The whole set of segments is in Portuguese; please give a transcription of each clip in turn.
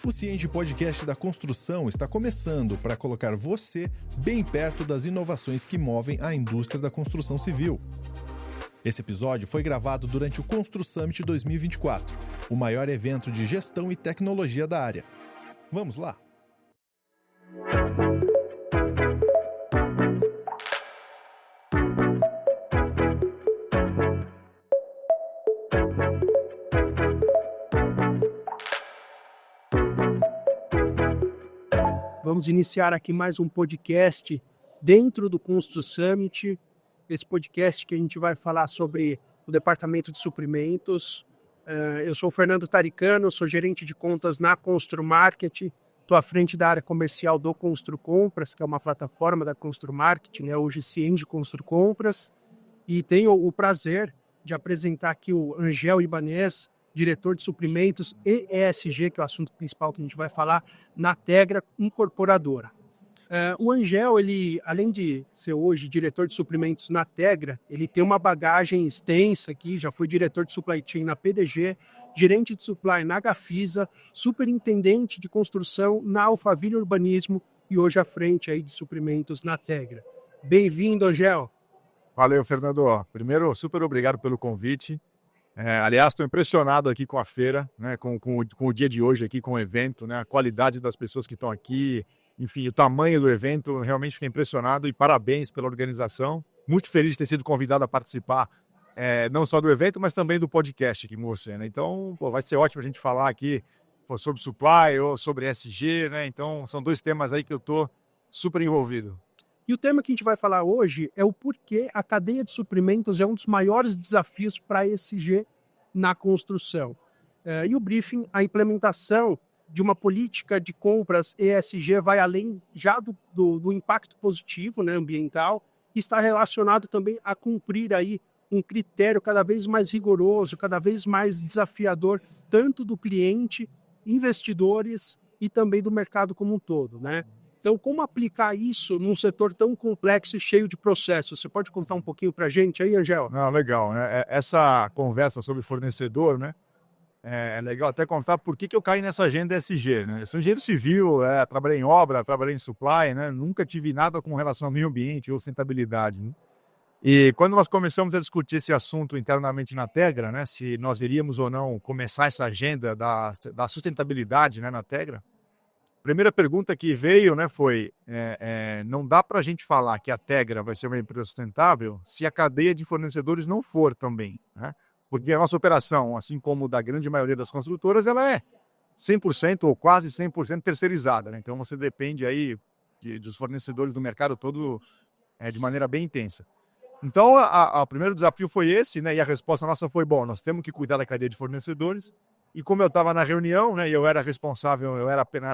O Cienge Podcast da Construção está começando para colocar você bem perto das inovações que movem a indústria da construção civil. Esse episódio foi gravado durante o Constru Summit 2024, o maior evento de gestão e tecnologia da área. Vamos lá! Vamos iniciar aqui mais um podcast dentro do Constru Summit. Esse podcast que a gente vai falar sobre o departamento de suprimentos. Eu sou o Fernando Taricano, sou gerente de contas na Constru Market. Estou à frente da área comercial do Constru Compras, que é uma plataforma da Constru Market, né? Hoje Cienge Constru Compras. E tenho o prazer de apresentar aqui o Angel Ibanez, diretor de suprimentos e ESG, que é o assunto principal que a gente vai falar, na Tegra Incorporadora. O Angel, ele, além de ser hoje diretor de suprimentos na Tegra, ele tem uma bagagem extensa aqui, já foi diretor de supply chain na PDG, gerente de supply na Gafisa, superintendente de construção na Alphaville Urbanismo e hoje à frente aí de suprimentos na Tegra. Bem-vindo, Angel. Valeu, Fernando. Primeiro, super obrigado pelo convite. Aliás, estou impressionado aqui com a feira, né, com o dia de hoje aqui, com o evento, né, a qualidade das pessoas que estão aqui, enfim, o tamanho do evento, realmente fiquei impressionado e parabéns pela organização. Muito feliz de ter sido convidado a participar, não só do evento, mas também do podcast aqui com você, né? Então, vai ser ótimo a gente falar aqui sobre supply ou sobre ESG, né? Então, são dois temas aí que eu estou super envolvido. E o tema que a gente vai falar hoje é o porquê a cadeia de suprimentos é um dos maiores desafios para a ESG na construção. E o briefing, a implementação de uma política de compras ESG vai além já do impacto positivo, né, ambiental, e está relacionado também a cumprir aí um critério cada vez mais rigoroso, cada vez mais desafiador, tanto do cliente, investidores e também do mercado como um todo, né? Então, como aplicar isso num setor tão complexo e cheio de processos? Você pode contar um pouquinho para a gente aí, Angel? Não, legal, né? Essa conversa sobre fornecedor, né? É legal até contar por que eu caí nessa agenda ESG, né? Eu sou engenheiro civil, trabalhei em obra, trabalhei em supply, né? Nunca tive nada com relação ao meio ambiente ou sustentabilidade, né? E quando nós começamos a discutir esse assunto internamente na Tegra, né? Se nós iríamos ou não começar essa agenda da sustentabilidade, né, na Tegra, primeira pergunta que veio, né, foi, não dá para a gente falar que a Tegra vai ser uma empresa sustentável se a cadeia de fornecedores não for também, né? Porque a nossa operação, assim como da grande maioria das construtoras, ela é 100% ou quase 100% terceirizada, né? Então você depende aí dos fornecedores do mercado todo de maneira bem intensa. Então o primeiro desafio foi esse, né? E a resposta nossa foi, bom, nós temos que cuidar da cadeia de fornecedores. E como eu estava na reunião, né, e eu era responsável,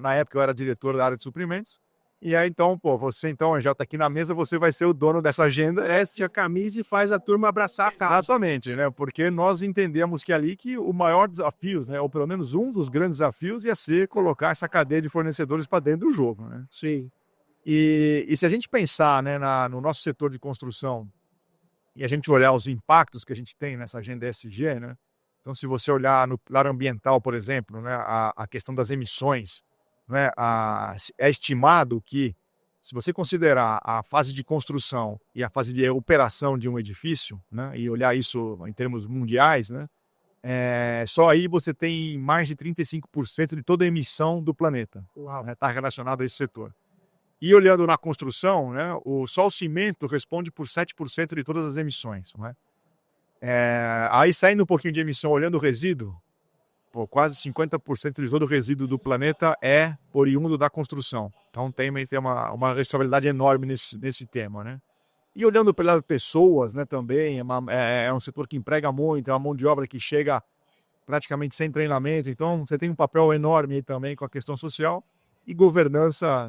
na época eu era diretor da área de suprimentos, e aí então, você então já está aqui na mesa, você vai ser o dono dessa agenda. Veste a camisa e faz a turma abraçar a casa. Exatamente, né, porque nós entendemos que ali que o maior desafio, né, ou pelo menos um dos grandes desafios, ia ser colocar essa cadeia de fornecedores para dentro do jogo, né? Sim. E se a gente pensar, né, no nosso setor de construção, e a gente olhar os impactos que a gente tem nessa agenda ESG, né? Então, se você olhar no pilar ambiental, por exemplo, né, a questão das emissões, né, é estimado que, se você considerar a fase de construção e a fase de operação de um edifício, né, e olhar isso em termos mundiais, né, só aí você tem mais de 35% de toda a emissão do planeta. Está relacionado a esse setor. E olhando na construção, né, só o cimento responde por 7% de todas as emissões, não é? Aí saindo um pouquinho de emissão, olhando o resíduo, quase 50% de todo o resíduo do planeta é oriundo da construção. Então tem uma responsabilidade enorme nesse tema, né? E olhando pelas pessoas, né, também, é um setor que emprega muito, é uma mão de obra que chega praticamente sem treinamento, então você tem um papel enorme aí também com a questão social. E governança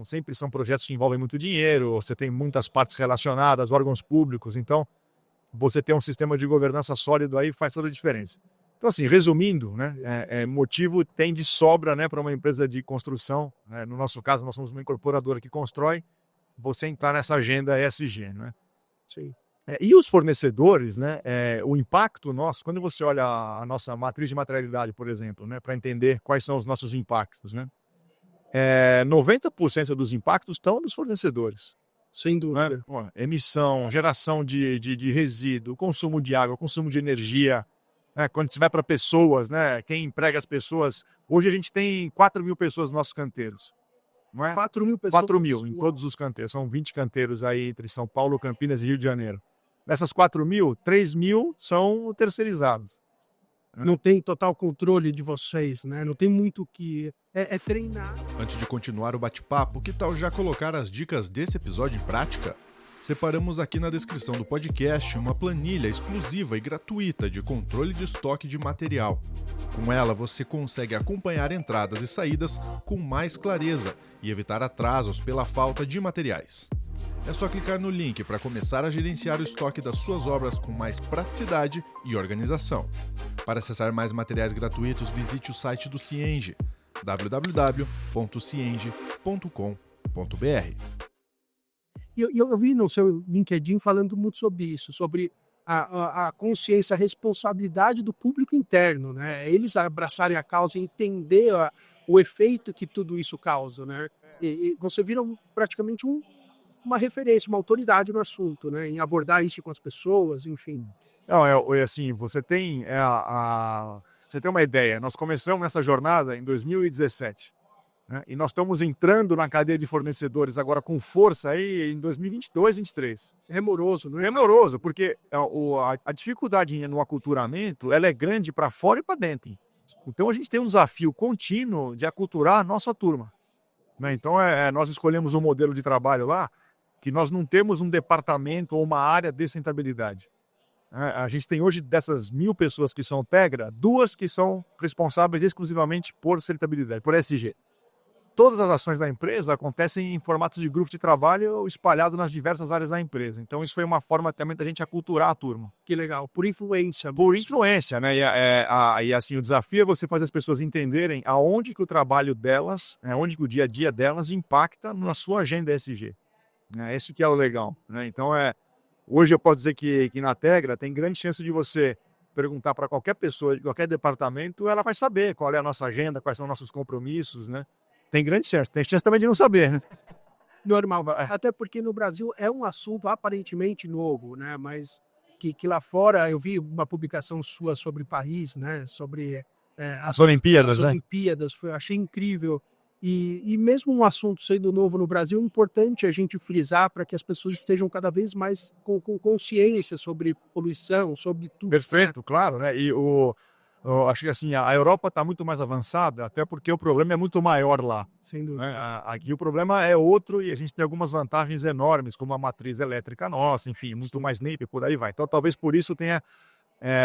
sempre são projetos que envolvem muito dinheiro, você tem muitas partes relacionadas, órgãos públicos, então você ter um sistema de governança sólido aí faz toda a diferença. Então, assim, resumindo, né, motivo tem de sobra, né, para uma empresa de construção, né? No nosso caso, nós somos uma incorporadora que constrói, você entrar nessa agenda ESG, né? Sim. E os fornecedores, né, o impacto nosso, quando você olha a nossa matriz de materialidade, por exemplo, né, para entender quais são os nossos impactos, né, 90% dos impactos estão nos fornecedores. Sem Né? dúvida. Emissão, geração de resíduo, consumo de água, consumo de energia. Né? Quando você vai para pessoas, né, quem emprega as pessoas. Hoje a gente tem 4 mil pessoas nos nossos canteiros. Não é? 4 mil pessoas. 4 mil em todos os canteiros. São 20 canteiros aí entre São Paulo, Campinas e Rio de Janeiro. Dessas 4 mil, 3 mil são terceirizados. Não tem total controle de vocês, né? Não tem muito o que... É treinar. Antes de continuar o bate-papo, que tal já colocar as dicas desse episódio em prática? Separamos aqui na descrição do podcast uma planilha exclusiva e gratuita de controle de estoque de material. Com ela, você consegue acompanhar entradas e saídas com mais clareza e evitar atrasos pela falta de materiais. É só clicar no link para começar a gerenciar o estoque das suas obras com mais praticidade e organização. Para acessar mais materiais gratuitos, visite o site do Cienge, www.cienge.com.br. Eu vi no seu LinkedIn falando muito sobre isso, sobre a consciência, a responsabilidade do público interno, né? Eles abraçarem a causa e entender o efeito que tudo isso causa, né? E você vira praticamente uma referência, uma autoridade no assunto, né? Em abordar isso com as pessoas, enfim. Não, assim, você tem você tem uma ideia. Nós começamos essa jornada em 2017. Né? E nós estamos entrando na cadeia de fornecedores agora com força aí em 2022, 2023. É moroso, não é? É moroso, porque a dificuldade no aculturamento ela é grande para fora e para dentro. Então a gente tem um desafio contínuo de aculturar a nossa turma. Né? Então nós escolhemos um modelo de trabalho lá que nós não temos um departamento ou uma área de sustentabilidade. A gente tem hoje, dessas 1.000 pessoas que são Tegra, 2 que são responsáveis exclusivamente por sustentabilidade, por SG. Todas as ações da empresa acontecem em formatos de grupos de trabalho espalhados nas diversas áreas da empresa. Então isso foi uma forma também da gente aculturar a turma. Que legal, por influência. Por influência, né? E assim, o desafio é você fazer as pessoas entenderem aonde que o trabalho delas, onde que o dia a dia delas impacta na sua agenda SG. Isso que é o legal. Né? Então, hoje eu posso dizer que na Tegra tem grande chance de você perguntar para qualquer pessoa de qualquer departamento, ela vai saber qual é a nossa agenda, quais são nossos compromissos, né? Tem grande chance. Tem chance também de não saber, né? Normal. Até porque no Brasil é um assunto aparentemente novo, né? Mas que lá fora eu vi uma publicação sua sobre Paris, né? Sobre as Olimpíadas, né? Olimpíadas, achei incrível. E mesmo um assunto sendo novo no Brasil, é importante a gente frisar para que as pessoas estejam cada vez mais com consciência sobre poluição, sobre tudo. Perfeito, né? Claro, né? E acho que assim, a Europa está muito mais avançada, até porque o problema é muito maior lá. Sem dúvida. Né? Aqui o problema é outro e a gente tem algumas vantagens enormes, como a matriz elétrica nossa, enfim, muito mais NEP, por aí vai. Então talvez por isso tenha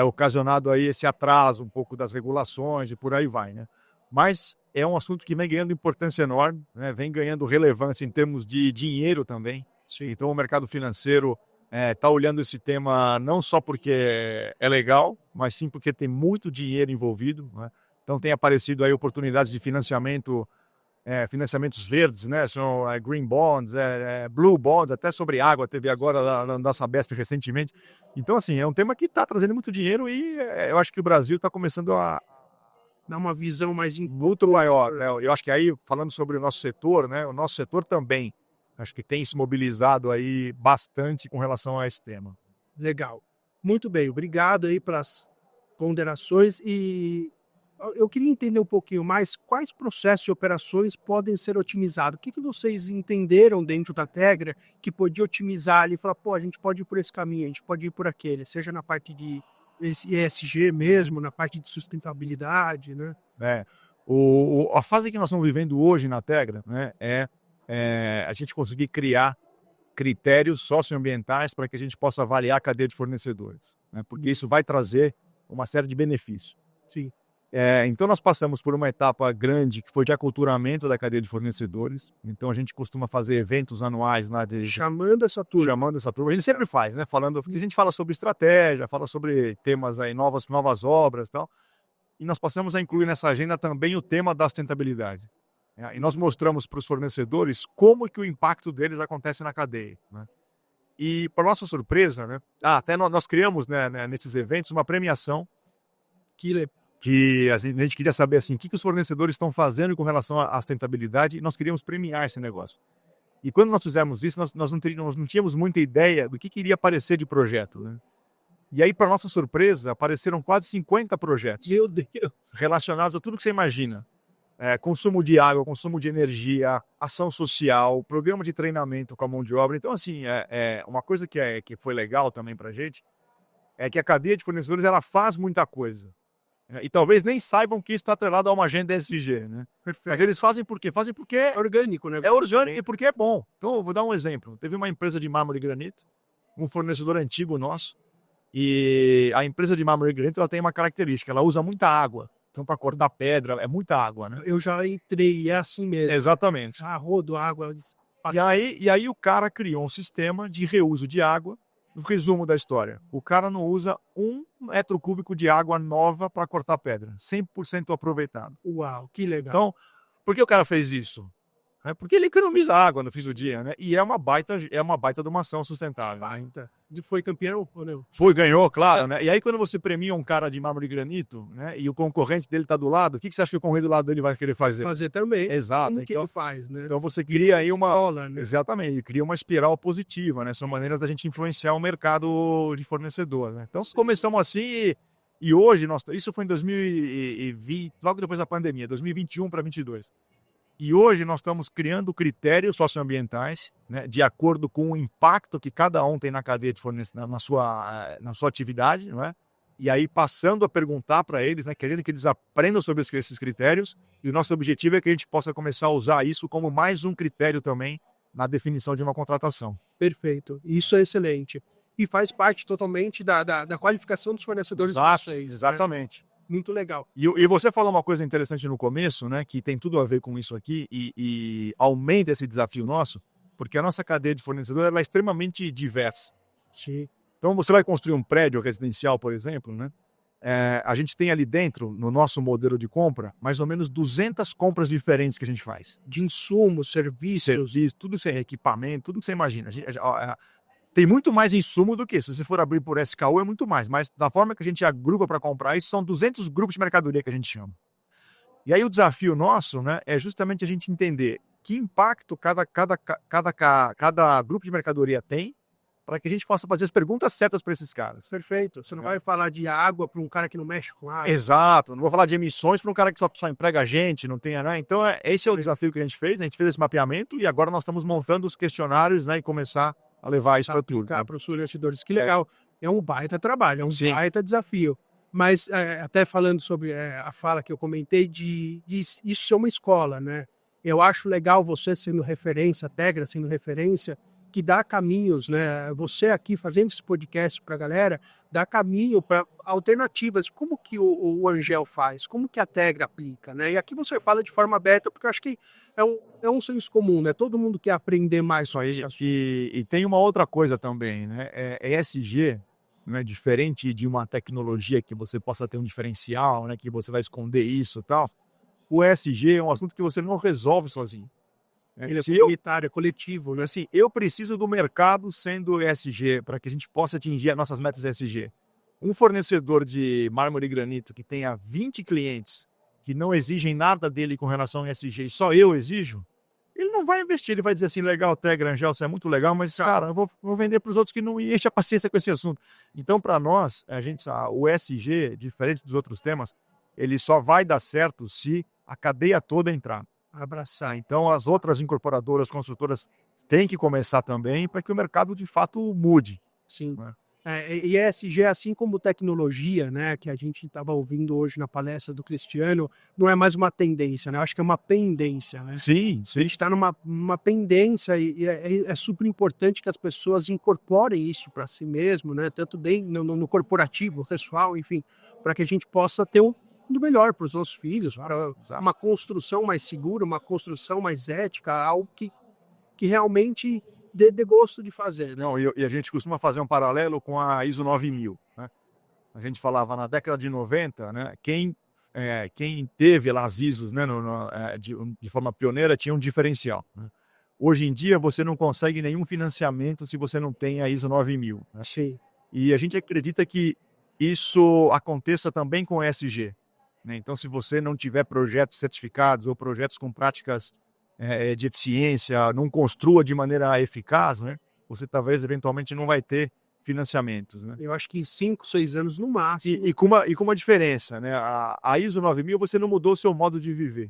ocasionado aí esse atraso um pouco das regulações e por aí vai, né? Mas é um assunto que vem ganhando importância enorme, né? Vem ganhando relevância em termos de dinheiro também. Sim. Então o mercado financeiro está olhando esse tema não só porque é legal, mas sim porque tem muito dinheiro envolvido. Né? Então tem aparecido aí oportunidades de financiamento, financiamentos verdes, né? São green bonds, blue bonds, até sobre água, teve agora da Sabesp recentemente. Então assim, é um tema que está trazendo muito dinheiro e eu acho que o Brasil está começando a dar uma visão muito maior. Né? Eu acho que aí, falando sobre o nosso setor, né? O nosso setor também, acho que tem se mobilizado aí bastante com relação a esse tema. Legal. Muito bem, obrigado aí pelas ponderações e eu queria entender um pouquinho mais quais processos e operações podem ser otimizados. O que vocês entenderam dentro da Tegra que podia otimizar ali e falar, a gente pode ir por esse caminho, a gente pode ir por aquele, seja na parte de ESG mesmo, na parte de sustentabilidade, né? A fase que nós estamos vivendo hoje na Tegra, né, a gente conseguir criar critérios socioambientais para que a gente possa avaliar a cadeia de fornecedores, né, porque isso vai trazer uma série de benefícios. Sim. Então nós passamos por uma etapa grande que foi de aculturamento da cadeia de fornecedores. Então a gente costuma fazer eventos anuais lá chamando essa turma. A gente sempre faz, né? Porque a gente fala sobre estratégia, fala sobre temas aí, novas obras e tal. E nós passamos a incluir nessa agenda também o tema da sustentabilidade. E nós mostramos para os fornecedores como que o impacto deles acontece na cadeia. Né? E, para nossa surpresa, né? Até nós criamos, né, nesses eventos uma premiação que a gente queria saber assim, o que os fornecedores estão fazendo com relação à sustentabilidade, e nós queríamos premiar esse negócio. E quando nós fizemos isso, nós não tínhamos muita ideia do que iria aparecer de projeto, né? E aí, para nossa surpresa, apareceram quase 50 projetos. Meu Deus! Relacionados a tudo que você imagina. Consumo de água, consumo de energia, ação social, programa de treinamento com a mão de obra. Então, assim, uma coisa que foi legal também para a gente é que a cadeia de fornecedores ela faz muita coisa. E talvez nem saibam que isso está atrelado a uma agenda ESG, né? Perfeito. Mas eles fazem por quê? Fazem porque É orgânico, né? é orgânico e porque é bom. Então, eu vou dar um exemplo. Teve uma empresa de mármore e granito, um fornecedor antigo nosso, e a empresa de mármore e granito ela tem uma característica, ela usa muita água. Então, para cortar pedra, é muita água, né? Eu já entrei, e é assim mesmo. Exatamente. Rodo, água. E aí o cara criou um sistema de reuso de água. No resumo da história, o cara não usa 1 metro cúbico de água nova para cortar pedra. 100% aproveitado. Uau, que legal. Então, por que o cara fez isso? Porque ele economiza água no fim do dia, né? E é uma baita de uma ação sustentável. Baita. Foi campeão ou não? Ganhou, claro, né? E aí quando você premia um cara de mármore e granito, né? E o concorrente dele tá do lado, o que você acha que o concorrente do lado dele vai querer fazer? Fazer também. Exato. Como que ele faz, né? Então você cria aí uma... Bola, né? Exatamente, cria uma espiral positiva, né? São maneiras da gente influenciar o mercado de fornecedor, né? Então começamos assim e hoje, isso foi em 2020, logo depois da pandemia, 2021 para 2022. E hoje nós estamos criando critérios socioambientais, né, de acordo com o impacto que cada um tem na cadeia de fornecimento, na sua atividade, não é? E aí passando a perguntar para eles, né, querendo que eles aprendam sobre esses critérios, e o nosso objetivo é que a gente possa começar a usar isso como mais um critério também na definição de uma contratação. Perfeito, isso é excelente. E faz parte totalmente da qualificação dos fornecedores. Exato, exatamente. Né? Muito legal. E você falou uma coisa interessante no começo, né, que tem tudo a ver com isso aqui e aumenta esse desafio nosso, porque a nossa cadeia de fornecedor ela é extremamente diversa. Sim. Então, você vai construir um prédio residencial, por exemplo, né? A gente tem ali dentro, no nosso modelo de compra, mais ou menos 200 compras diferentes que a gente faz. De insumos, serviços. Tudo sem equipamento, tudo que você imagina. Tem muito mais insumo do que isso. Se você for abrir por SKU, é muito mais. Mas da forma que a gente agrupa para comprar isso, são 200 grupos de mercadoria que a gente chama. E aí o desafio nosso, né, é justamente a gente entender que impacto cada grupo de mercadoria tem para que a gente possa fazer as perguntas certas para esses caras. Perfeito. Você não vai falar de água para um cara que não mexe com água. Exato. Não vou falar de emissões para um cara que só emprega gente, não tem, né? Então, esse é o desafio que a gente fez. Né? A gente fez esse mapeamento e agora nós estamos montando os questionários, né, e começar a levar isso para tudo. Para os fornecedores. Que legal. É um baita trabalho, é um Sim. baita desafio. Mas até falando sobre a fala que eu comentei de isso ser uma escola, né? Eu acho legal você sendo referência, a Tegra sendo referência, que dá caminhos, né? Você aqui fazendo esse podcast para a galera, dá caminho para alternativas. Como que o Angel faz? Como que a Tegra aplica, né? E aqui você fala de forma aberta, porque eu acho que é um senso comum, né? Todo mundo quer aprender mais sobre isso. E tem uma outra coisa também, né? ESG, né? Diferente de uma tecnologia que você possa ter um diferencial, né? Que você vai esconder isso e tal. O ESG é um assunto que você não resolve sozinho. Ele é comunitário, é coletivo, né? Assim, eu preciso do mercado sendo ESG para que a gente possa atingir as nossas metas ESG. Um fornecedor de mármore e granito que tenha 20 clientes que não exigem nada dele com relação ao ESG e só eu exijo, ele não vai investir. Ele vai dizer assim, legal, Tegra, Angel, isso é muito legal, mas, cara, eu vou vender para os outros que não enchem a paciência com esse assunto. Então, para nós, o ESG, diferente dos outros temas, ele só vai dar certo se a cadeia toda entrar. Abraçar. Então, as outras incorporadoras, construtoras, têm que começar também para que o mercado, de fato, mude. Sim. E ESG, assim como tecnologia, né, que a gente estava ouvindo hoje na palestra do Cristiano, não é mais uma tendência, né? Eu acho que é uma pendência, né? Sim. A gente está numa pendência e é super importante que as pessoas incorporem isso para si mesmo, né? Tanto no corporativo, pessoal, enfim, para que a gente possa ter do melhor para os nossos filhos, para uma construção mais segura, uma construção mais ética, algo que realmente dê gosto de fazer. Né? Não, e a gente costuma fazer um paralelo com a ISO 9000. Né? A gente falava na década de 90, né, quem teve lá as ISOs, né, de forma pioneira tinha um diferencial. Né? Hoje em dia, você não consegue nenhum financiamento se você não tem a ISO 9000. Né? Sim. E a gente acredita que isso aconteça também com ESG. Né? Então, se você não tiver projetos certificados ou projetos com práticas de eficiência, não construa de maneira eficaz, né? Você talvez eventualmente não vai ter financiamentos. Né? Eu acho que em 5, 6 anos no máximo. E com uma diferença. Né? A ISO 9000, você não mudou o seu modo de viver.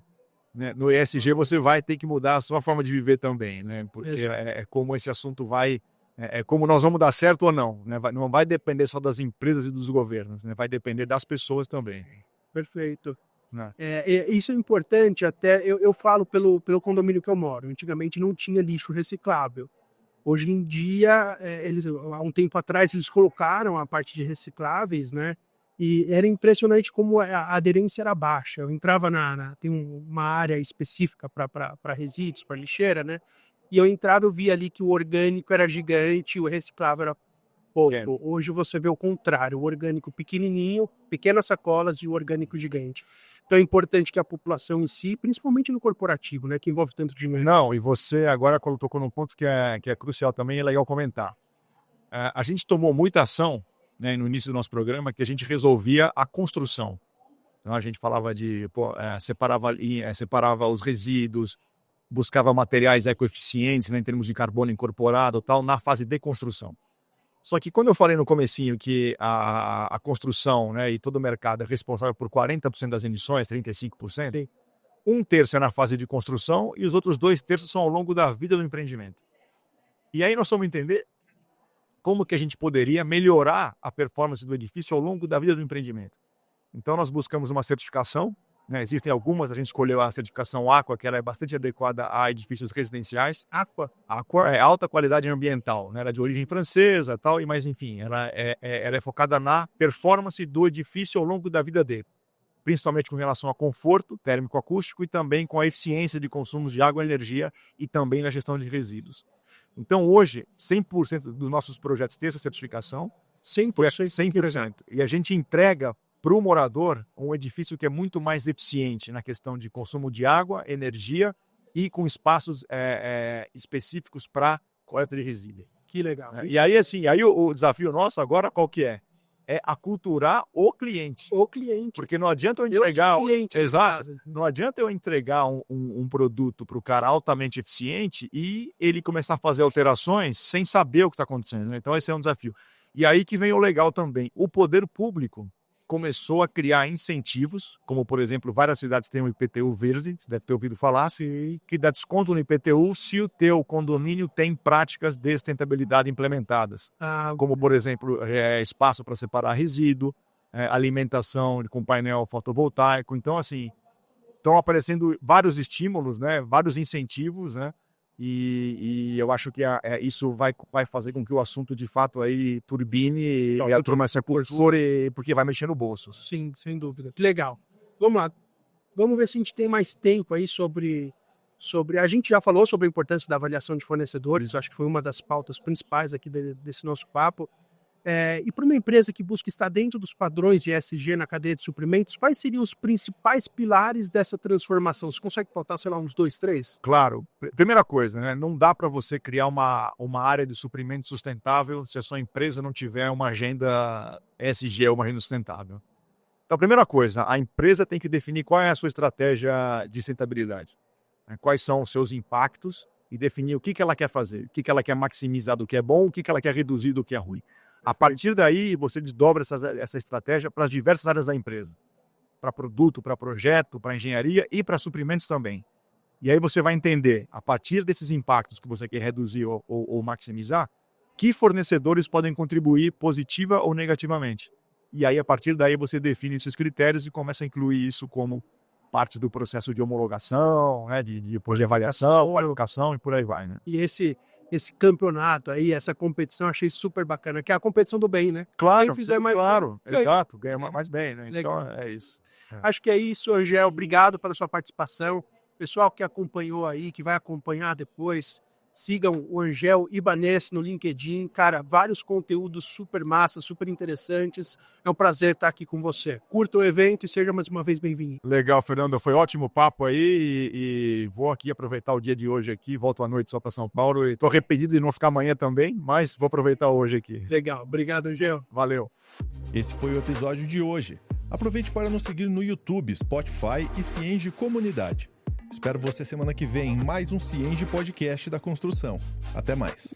Né? No ESG, você vai ter que mudar a sua forma de viver também. Né? Porque é como esse assunto vai... É como nós vamos dar certo ou não. Né? Não vai depender só das empresas e dos governos. Né? Vai depender das pessoas também. Perfeito. Né? Isso é importante, até eu falo pelo condomínio que eu moro. Antigamente não tinha lixo reciclável. Hoje em dia, há um tempo atrás, eles colocaram a parte de recicláveis, né? E era impressionante como a aderência era baixa. Eu entrava tem uma área específica para resíduos, para lixeira, né? E eu entrava, eu via ali que o orgânico era gigante, o reciclável era pouco. Hoje você vê o contrário, o orgânico pequenininho, pequenas sacolas e o orgânico gigante. Então é importante que a população em si, principalmente no corporativo, né, que envolve tanto dinheiro. Não, e você agora tocou num ponto que é crucial também, é legal comentar. A gente tomou muita ação, né, no início do nosso programa, que a gente resolvia a construção. Então a gente falava separava os resíduos, buscava materiais ecoeficientes, né, em termos de carbono incorporado, tal, na fase de construção. Só que quando eu falei no comecinho que a construção, né, e todo o mercado é responsável por 40% das emissões, 35%, um terço é na fase de construção e os outros 2/3 são ao longo da vida do empreendimento. E aí nós vamos entender como que a gente poderia melhorar a performance do edifício ao longo da vida do empreendimento. Então nós buscamos uma certificação, né? Existem algumas, a gente escolheu a certificação Aqua, que ela é bastante adequada a edifícios residenciais. Aqua é alta qualidade ambiental, né? Ela é de origem francesa, tal, mas enfim, ela é focada na performance do edifício ao longo da vida dele, principalmente com relação a conforto térmico-acústico e também com a eficiência de consumo de água e energia e também na gestão de resíduos. Então hoje, 100% dos nossos projetos têm essa certificação, 100%. E a gente entrega para o morador um edifício que é muito mais eficiente na questão de consumo de água, energia e com espaços específicos para coleta de resíduo. Que legal. E aí, assim, o desafio nosso agora qual que é? É aculturar o cliente. O cliente. Porque não adianta eu entregar... Exato. Não adianta eu entregar um produto para o cara altamente eficiente e ele começar a fazer alterações sem saber o que está acontecendo. Então esse é um desafio. E aí que vem o legal também. O poder público começou a criar incentivos, como, por exemplo, várias cidades têm um IPTU verde, você deve ter ouvido falar, que dá desconto no IPTU se o teu condomínio tem práticas de sustentabilidade implementadas. Como, por exemplo, espaço para separar resíduo, alimentação com painel fotovoltaico. Então, assim, estão aparecendo vários estímulos, né, vários incentivos, né, e eu acho que isso vai fazer com que o assunto de fato aí turbine e a turma se aculture, porque vai mexer no bolso. Sim, sem dúvida. Que legal. Vamos lá. Vamos ver se a gente tem mais tempo aí sobre... A gente já falou sobre a importância da avaliação de fornecedores, eu acho que foi uma das pautas principais aqui desse nosso papo. E para uma empresa que busca estar dentro dos padrões de ESG na cadeia de suprimentos, quais seriam os principais pilares dessa transformação? Você consegue pautar, sei lá, uns 2, 3? Claro. Primeira coisa, né? Não dá para você criar uma área de suprimento sustentável se a sua empresa não tiver uma agenda ESG, uma agenda sustentável. Então, a primeira coisa, a empresa tem que definir qual é a sua estratégia de sustentabilidade. Quais são os seus impactos e definir o que ela quer fazer, o que ela quer maximizar do que é bom, o que ela quer reduzir do que é ruim. A partir daí, você desdobra essa estratégia para as diversas áreas da empresa. Para produto, para projeto, para engenharia e para suprimentos também. E aí você vai entender, a partir desses impactos que você quer reduzir ou maximizar, que fornecedores podem contribuir positiva ou negativamente. E aí, a partir daí, você define esses critérios e começa a incluir isso como parte do processo de homologação, né, depois de avaliação, qualificação e por aí vai. Né? E esse campeonato aí, essa competição, eu achei super bacana, que é a competição do bem, né? Claro, quem fizer mais claro, bem, exato, ganha mais bem, né? Então é isso. Acho que é isso, Angel, obrigado pela sua participação. Pessoal que acompanhou aí, que vai acompanhar depois, Sigam o Angel Ibanez no LinkedIn. Cara, vários conteúdos super massa, super interessantes. É um prazer estar aqui com você. Curta o evento e seja mais uma vez bem-vindo. Legal, Fernando. Foi ótimo papo aí e vou aqui aproveitar o dia de hoje aqui. Volto à noite só para São Paulo. E tô arrependido de não ficar amanhã também, mas vou aproveitar hoje aqui. Legal. Obrigado, Angel. Valeu. Esse foi o episódio de hoje. Aproveite para nos seguir no YouTube, Spotify e Cienge Comunidade. Espero você semana que vem em mais um Cienge Podcast da Construção. Até mais.